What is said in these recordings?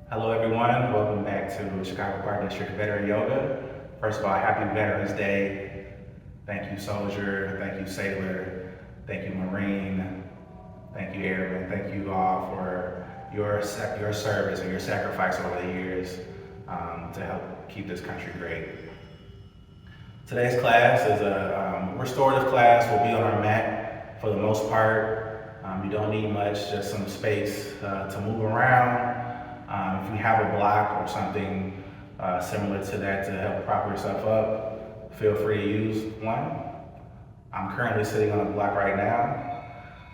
Hello everyone, welcome back to Chicago Park District Veteran Yoga. First of all, happy Veterans Day. Thank you Soldier, thank you Sailor, thank you Marine, thank you Airman, thank you all for your service and your sacrifice over the years to help keep this country great. Today's class is a restorative class. We'll be on our mat for the most part. You don't need much, just some space to move around. If you have a block or something similar to that to help prop yourself up, feel free to use one. I'm currently sitting on a block right now.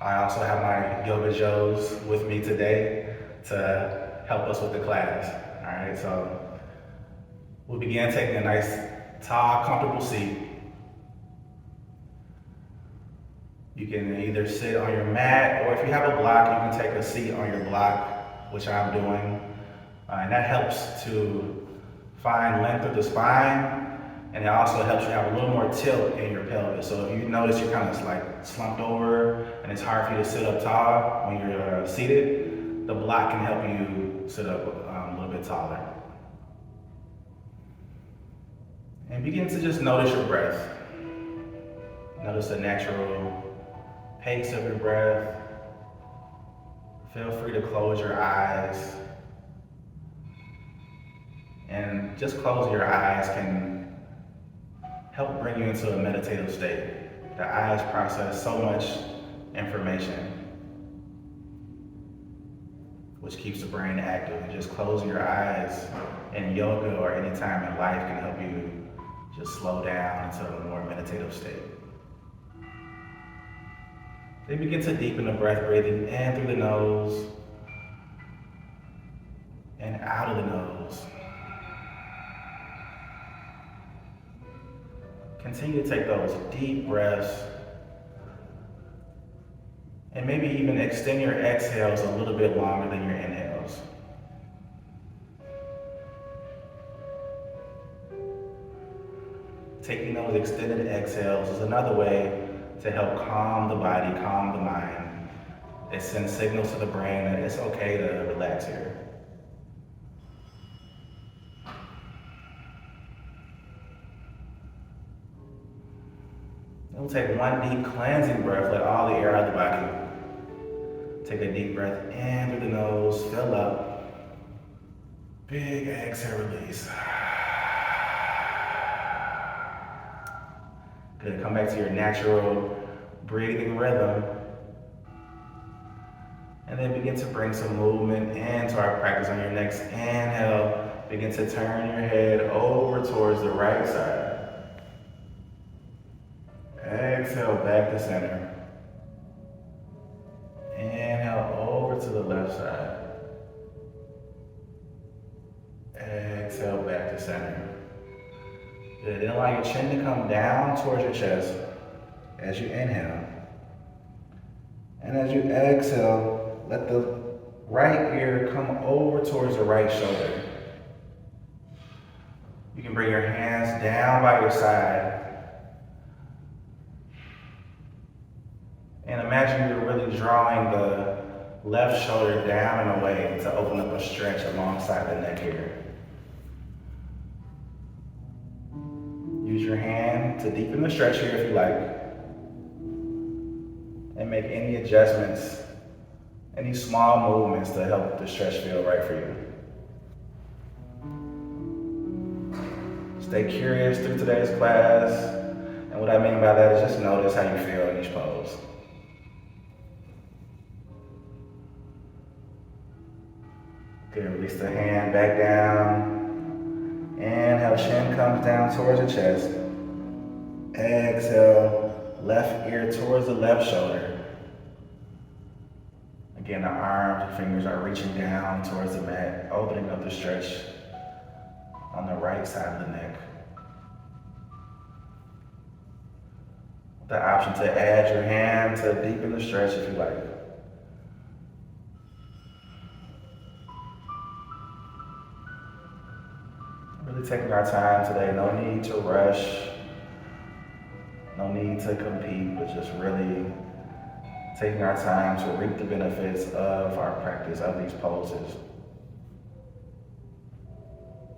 I also have my Yoga Joes with me today to help us with the class. All right, so we'll begin taking a nice, tall, comfortable seat. You can either sit on your mat, or if you have a block, you can take a seat on your block, which I'm doing. And that helps to find length of the spine, and it also helps you have a little more tilt in your pelvis. So if you notice you're kind of like slumped over and it's hard for you to sit up tall when you're seated, the block can help you sit up a little bit taller. And begin to just notice your breath. Notice the natural pace of your breath. Feel free to close your eyes. And just closing your eyes can help bring you into a meditative state. The eyes process so much information, which keeps the brain active. And just closing your eyes in yoga or any time in life can help you just slow down into a more meditative state. Then begin to deepen the breath, breathing in through the nose and out of the nose. Continue to take those deep breaths and maybe even extend your exhales a little bit longer than your inhales. Taking those extended exhales is another way to help calm the body, calm the mind. It sends signals to the brain that it's okay to relax here. We'll take one deep cleansing breath, let all the air out of the body. Take a deep breath in through the nose, fill up. Big exhale, release. Good, come back to your natural breathing rhythm. And then begin to bring some movement into our practice. On your next inhale, begin to turn your head over towards the right side. Exhale back to center. Inhale over to the left side. Exhale back to center. Good. Then allow your chin to come down towards your chest as you inhale. And as you exhale, let the right ear come over towards the right shoulder. You can bring your hands down by your side. And imagine you're really drawing the left shoulder down and away to open up a stretch alongside the neck here. Use your hand to deepen the stretch here if you like. And make any adjustments, any small movements to help the stretch feel right for you. Stay curious through today's class. And what I mean by that is just notice how you feel in each pose. Good, release the hand back down. Inhale, chin comes down towards the chest. Exhale, left ear towards the left shoulder. Again, the arms and fingers are reaching down towards the mat, opening up the stretch on the right side of the neck. The option to add your hand to deepen the stretch if you like. Really taking our time today, no need to rush, no need to compete, but just really taking our time to reap the benefits of our practice of these poses.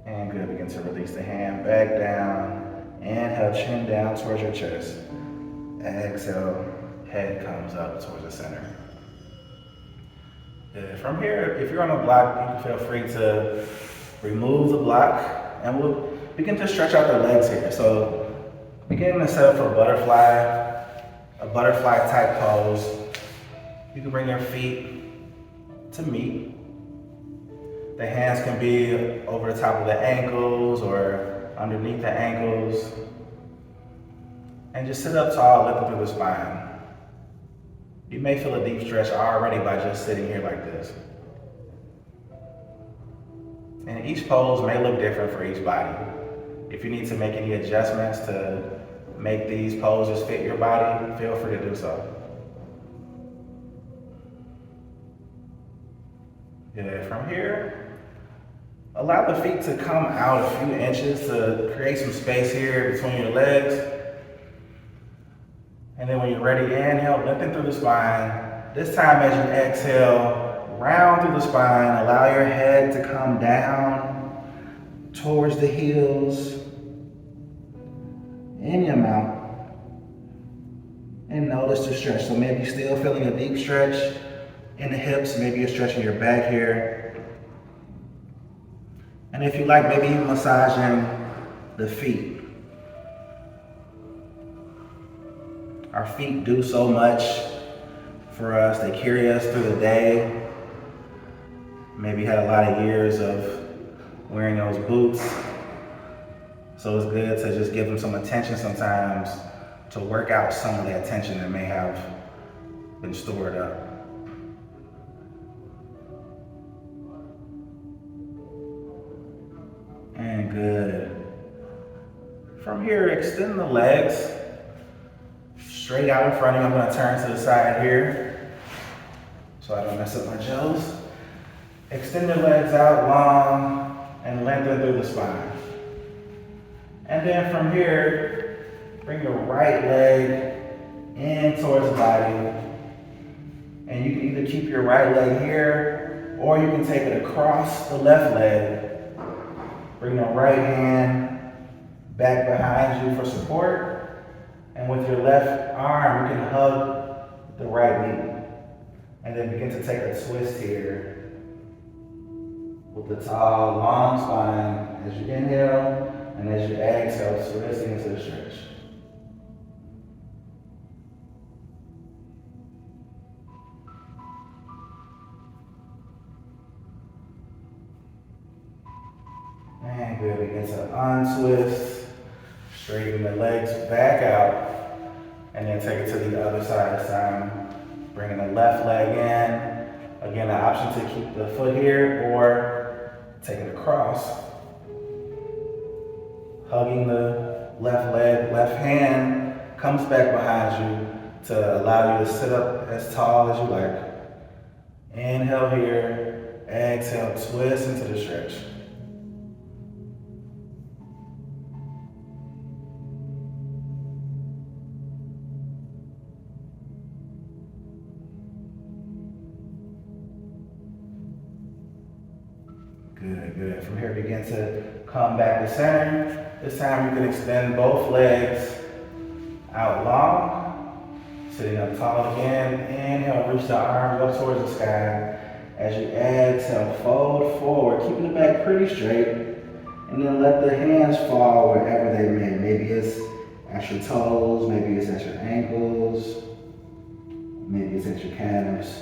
And good, begin to release the hand back down. Inhale, chin down towards your chest. Exhale, head comes up towards the center. Good. From here, if you're on a block, you can feel free to remove the block and we'll begin to stretch out the legs here. So begin to set up for a butterfly type pose. You can bring your feet to meet. The hands can be over the top of the ankles or underneath the ankles. And just sit up tall, lifting through the spine. You may feel a deep stretch already by just sitting here like this. And each pose may look different for each body. If you need to make any adjustments to make these poses fit your body, feel free to do so. Good. From here, allow the feet to come out a few inches to create some space here between your legs. And then when you're ready, inhale, lengthen through the spine. This time as you exhale, round through the spine, allow your head to come down towards the heels in your mouth. And notice the stretch. So maybe still feeling a deep stretch in the hips, maybe you're stretching your back here. And if you like, maybe even massaging the feet. Our feet do so much for us. They carry us through the day. Maybe you had a lot of years of wearing those boots. So it's good to just give them some attention sometimes to work out some of that tension that may have been stored up. And good. From here, extend the legs straight out in front of you. I'm going to turn to the side here so I don't mess up my toes. Extend the legs out long and lengthen through the spine. And then from here, bring your right leg in towards the body. And you can either keep your right leg here or you can take it across the left leg. Bring the right hand back behind you for support. And with your left arm, you can hug the right knee. And then begin to take a twist here with the tall, long spine as you inhale and as you exhale, twisting into the stretch. And good, begin to untwist, straighten the legs back out, and then take it to the other side this time. Bringing the left leg in. Again, the option to keep the foot here or take it across. Hugging the left leg, left hand comes back behind you to allow you to sit up as tall as you like. Inhale here, exhale, twist into the stretch. Good, good. From here, begin to come back to center. This time you can extend both legs out long. Sitting up tall again. Inhale, reach the arms up towards the sky. As you exhale, fold forward, keeping the back pretty straight. And then let the hands fall wherever they may. Maybe it's at your toes, maybe it's at your ankles, maybe it's at your calves.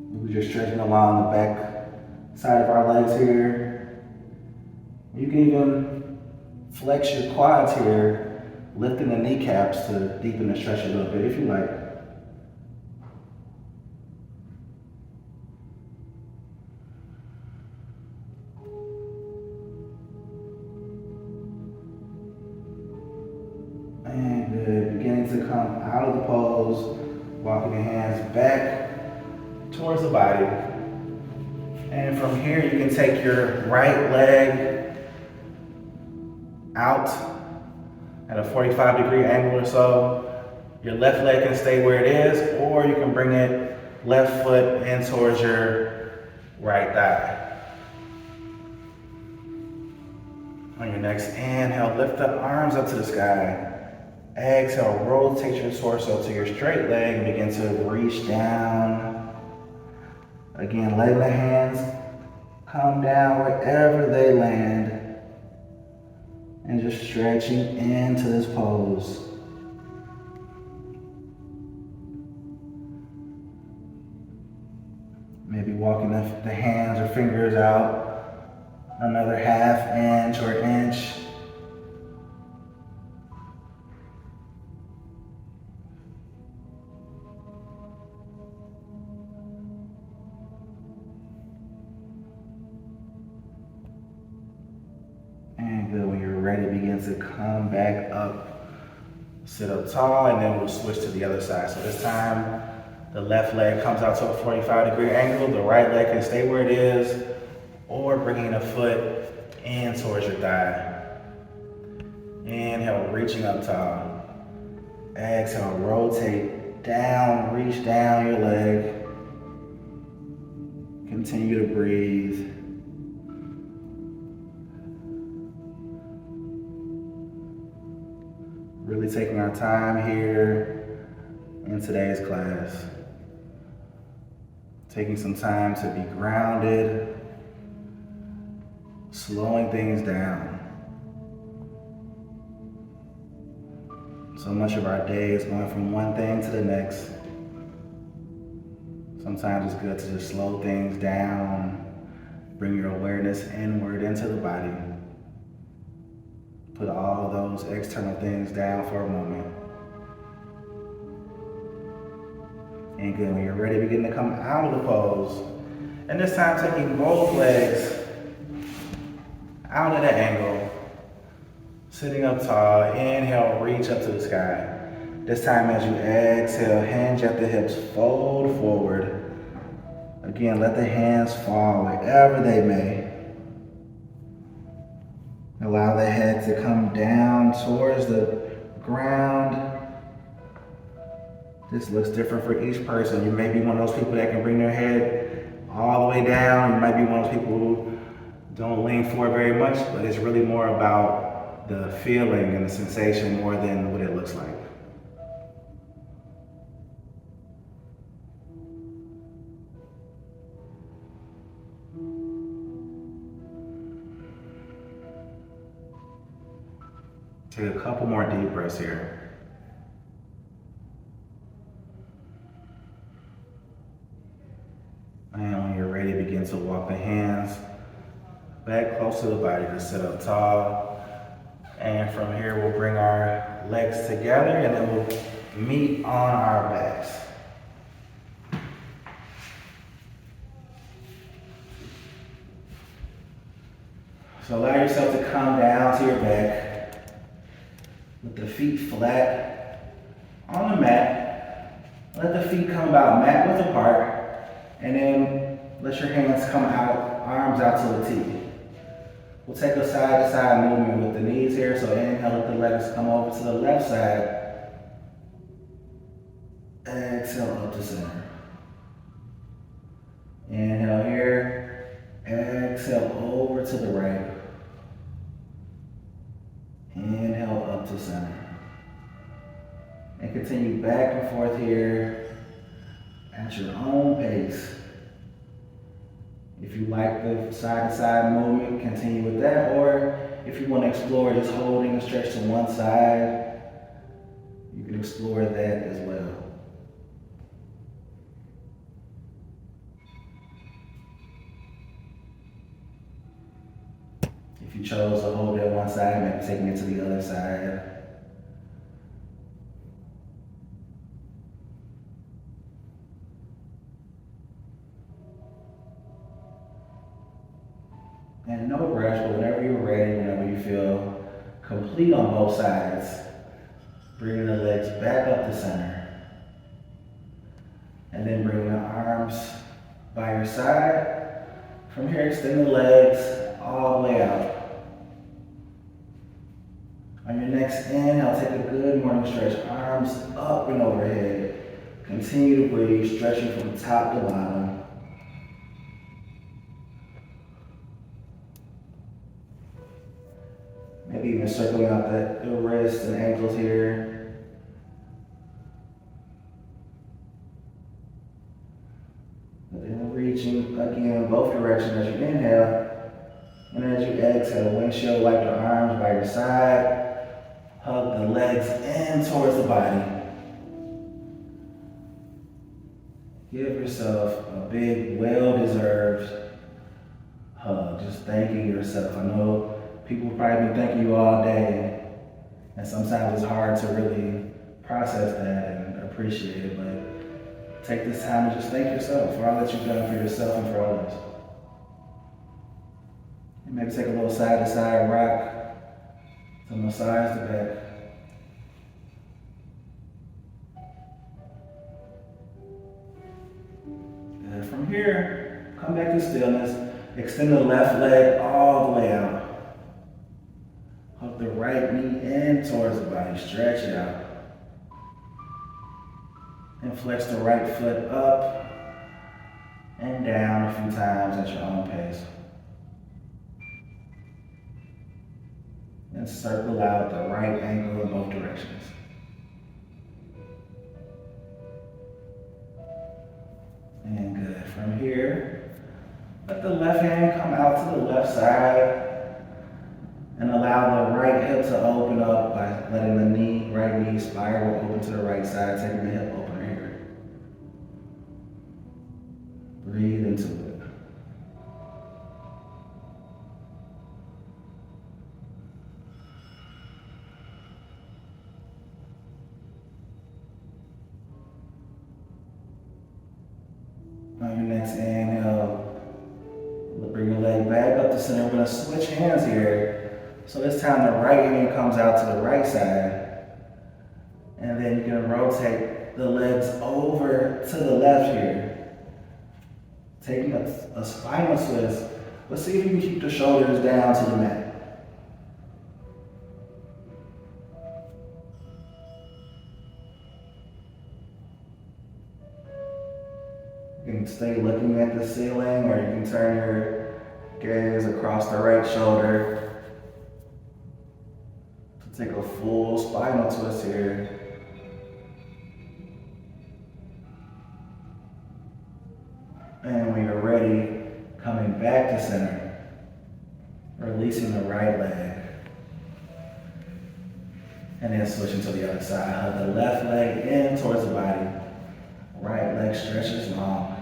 We're just stretching along the back side of our legs here. You can even flex your quads here, lifting the kneecaps to deepen the stretch a little bit if you like. And good. Beginning to come out of the pose, walking your hands back towards the body. And from here, you can take your right leg out at a 45-degree angle or so. Your left leg can stay where it is, or you can bring it left foot in towards your right thigh. On your next inhale, lift the arms up to the sky. Exhale, rotate your torso to your straight leg and begin to reach down. Again, letting the hands come down wherever they land. And just stretching into this pose. Maybe walking the hands or fingers out another half inch or inch. And good, when you're ready, begin to come back up. Sit up tall, and then we'll switch to the other side. So this time, the left leg comes out to a 45-degree angle. The right leg can stay where it is, or bringing a foot in towards your thigh. Inhale, reaching up tall. Exhale, rotate down, reach down your leg. Continue to breathe. Really taking our time here in today's class. Taking some time to be grounded, slowing things down. So much of our day is going from one thing to the next. Sometimes it's good to just slow things down, bring your awareness inward into the body. Put all those external things down for a moment. And good, when you're ready, begin to come out of the pose. And this time taking both legs out at an angle. Sitting up tall, inhale, reach up to the sky. This time as you exhale, hinge at the hips, fold forward. Again, let the hands fall wherever they may. Allow the head to come down towards the ground. This looks different for each person. You may be one of those people that can bring their head all the way down. You might be one of those people who don't lean forward very much, but it's really more about the feeling and the sensation more than what it looks like. Take a couple more deep breaths here. And when you're ready, begin to walk the hands back close to the body to sit up tall. And from here, we'll bring our legs together and then we'll meet on our backs. So allow yourself to come down to your back with the feet flat on the mat. Let the feet come about mat width apart, and then let your hands come out, arms out to the T. We'll take a side-to-side movement with the knees here, so inhale, let the legs come over to the left side. Exhale up to center. Inhale here, exhale over to the right. Inhale up to center. And continue back and forth here at your own pace. If you like the side-to-side movement, continue with that. Or if you want to explore just holding and stretch to one side, you can explore that as well. If you chose to hold it one side, maybe taking it to the other side. And no rush, but whenever you're ready, whenever you feel complete on both sides, bring the legs back up to center. And then bring the arms by your side. From here, extend the legs all the way out. On your next inhale, take a good morning stretch. Arms up and overhead. Continue to breathe, stretching from top to bottom. Even circling out the wrists and ankles here. And then reaching again both directions as you inhale. And as you exhale, windshield wipe the arms by your side. Hug the legs in towards the body. Give yourself a big, well-deserved hug. Just thanking yourself. I know people probably been thanking you all day, and sometimes it's hard to really process that and appreciate it, but take this time to just thank yourself for all that you've done for yourself and for others. And maybe take a little side-to-side rock to massage the back. And from here, come back to stillness. Extend the left leg all the way out. Hug the right knee in towards the body. Stretch it out. And flex the right foot up and down a few times at your own pace. And circle out the right ankle in both directions. And good. From here, let the left hand come out to the left side and allow the right hip to open up by letting the right knee spiral open to the right side, taking the hip opener here. Breathe into it. On your next inhale, bring your leg back up to center. We're going to switch hands here. So this time the right hand comes out to the right side. And then you're going to rotate the legs over to the left here. Taking a spinal twist. But see if you can keep the shoulders down to the mat. You can stay looking at the ceiling, or you can turn your gaze across the right shoulder to take a full spinal twist here. And when you're ready, coming back to center, releasing the right leg. And then switching to the other side. Hug the left leg in towards the body. Right leg stretches long.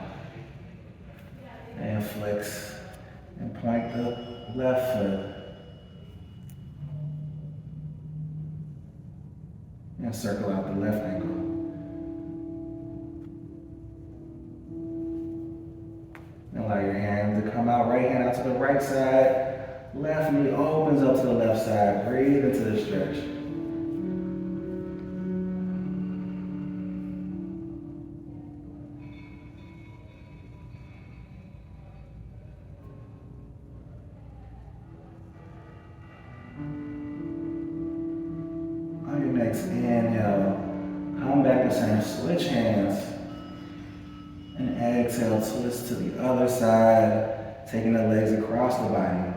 And flex and point the left foot. And circle out the left ankle. And allow your hand to come out, right hand out to the right side. Left knee opens up to the left side. Breathe into the stretch. Next inhale, come back to center, switch hands, and exhale, twist to the other side, taking the legs across the body,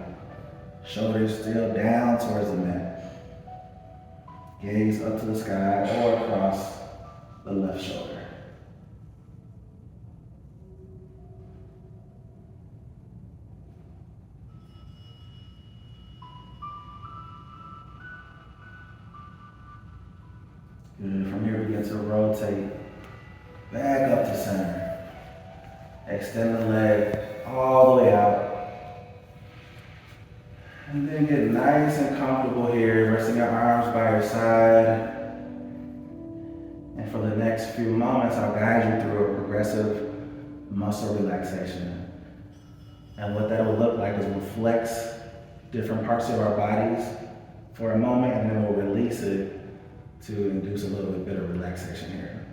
shoulders still down towards the mat, gaze up to the sky or across the left shoulder. Good. From here, begin to rotate back up to center. Extend the leg all the way out. And then get nice and comfortable here, resting your arms by your side. And for the next few moments, I'll guide you through a progressive muscle relaxation. And what that will look like is we'll flex different parts of our bodies for a moment, and then we'll release it to induce a little bit of relaxation here.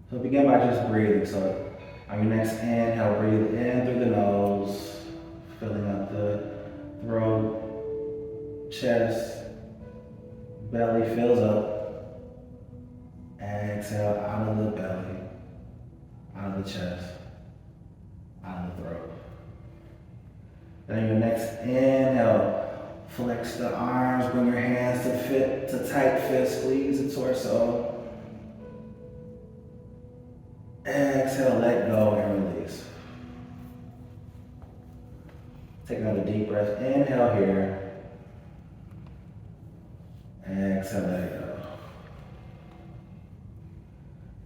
So begin by just breathing. So on your next inhale, breathe in through the nose, filling up the throat, chest, belly fills up. Exhale out of the belly, out of the chest, out of the throat. Then your next inhale, Flex the arms, bring your hands to tight fist, squeeze the torso. Exhale, let go and release. Take another deep breath, inhale here. Exhale, let it go.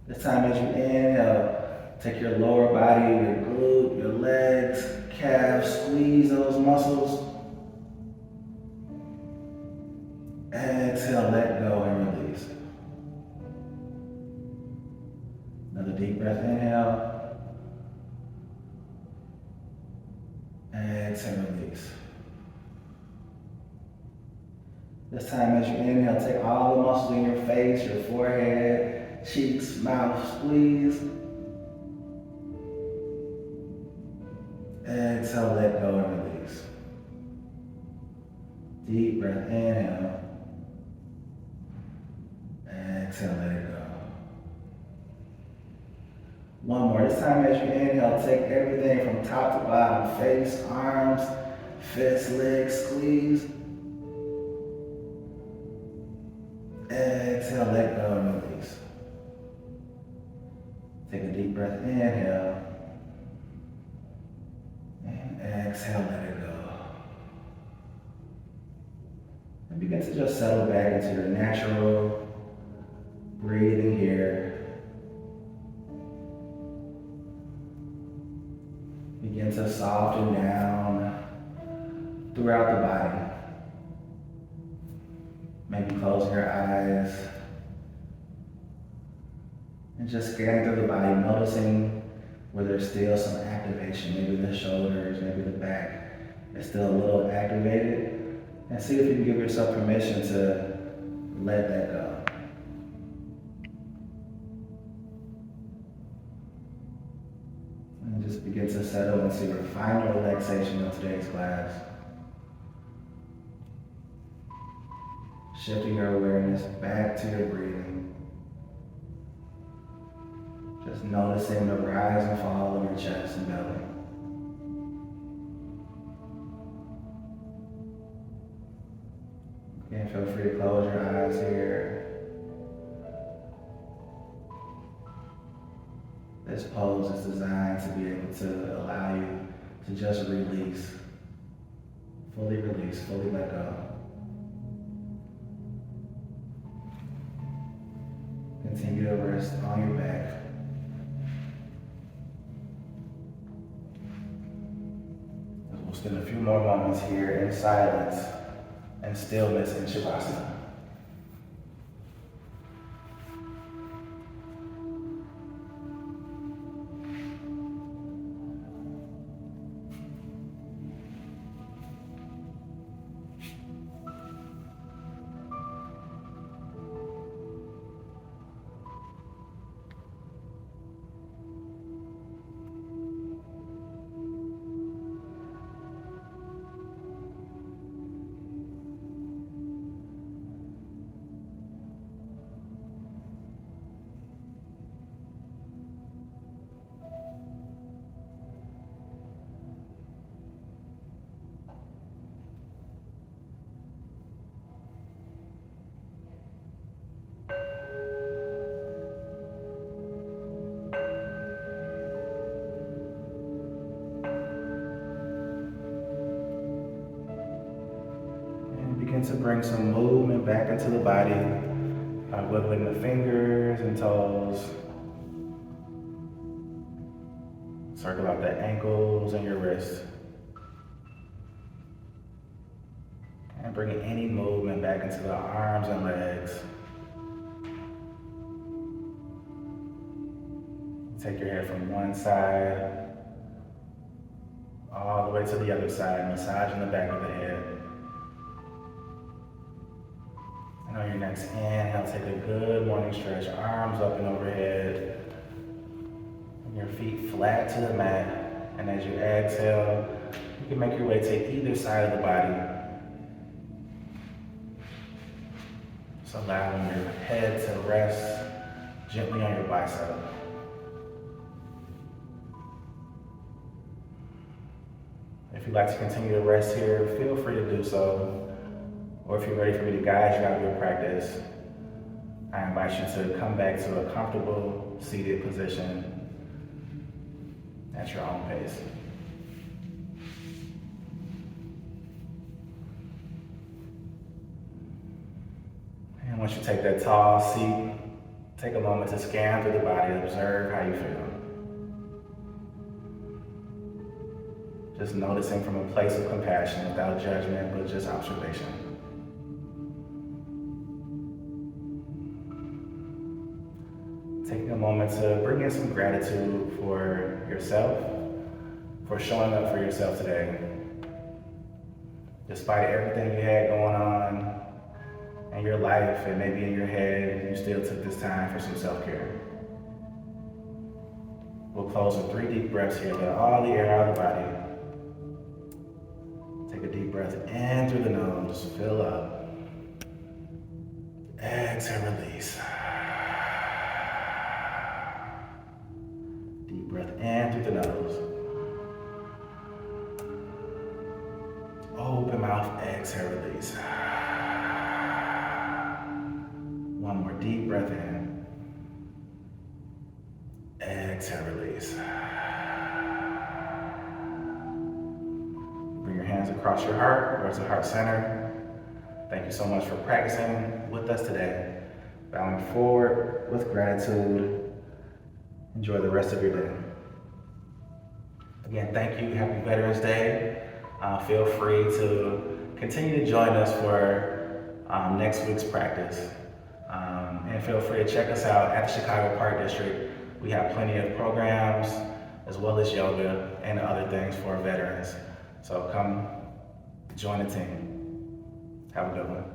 This time as you inhale, take your lower body, your glute, your legs, calves, squeeze those muscles. Exhale, let go and release. Another deep breath, inhale. Exhale, release. This time as you inhale, take all the muscles in your face, your forehead, cheeks, mouth, squeeze. Exhale, let go and release. Deep breath, inhale. Exhale, let it go. One more. This time as you inhale, take everything from top to bottom. Face, arms, fists, legs, squeeze. Exhale, let go and release. Take a deep breath, inhale. And exhale, let it go. And begin to just settle back into your natural breathing here. Begin to soften down throughout the body. Maybe closing your eyes and just scanning through the body, noticing where there's still some activation. Maybe the shoulders, maybe the back is still a little activated. And see if you can give yourself permission to let that go. And just begin to settle into your final relaxation of today's class. Shifting your awareness back to your breathing. Just noticing the rise and fall of your chest and belly. Again, feel free to close your eyes here. This pose is designed to be able to allow you to just release, fully let go. Continue to rest on your back. We'll spend a few more moments here in silence and stillness in Shavasana. Begin to bring some movement back into the body by wiggling the fingers and toes. Circle out the ankles and your wrists. And bringing any movement back into the arms and legs. Take your head from one side all the way to the other side, massaging the back of the head. And on your next inhale, take a good morning stretch, arms up and overhead, and your feet flat to the mat. And as you exhale, you can make your way to either side of the body. Just allowing your head to rest gently on your bicep. If you'd like to continue to rest here, feel free to do so. Or if you're ready for me to guide you out of your practice, I invite you to come back to a comfortable seated position at your own pace. And once you take that tall seat, take a moment to scan through the body, observe how you feel. Just noticing from a place of compassion without judgment, but just observation. Taking a moment to bring in some gratitude for yourself, for showing up for yourself today. Despite everything you had going on in your life and maybe in your head, you still took this time for some self-care. We'll close with 3 deep breaths here. Let all the air out of the body. Take a deep breath in through the nose, fill up. Exhale, release. Deep breath in through the nose. Open mouth, exhale, release. One more deep breath in. Exhale, release. Bring your hands across your heart, towards the heart center. Thank you so much for practicing with us today. Bowing forward with gratitude. Enjoy the rest of your day. Again, thank you. Happy Veterans Day. Feel free to continue to join us for next week's practice. And feel free to check us out at the Chicago Park District. We have plenty of programs as well as yoga and other things for veterans. So come join the team. Have a good one.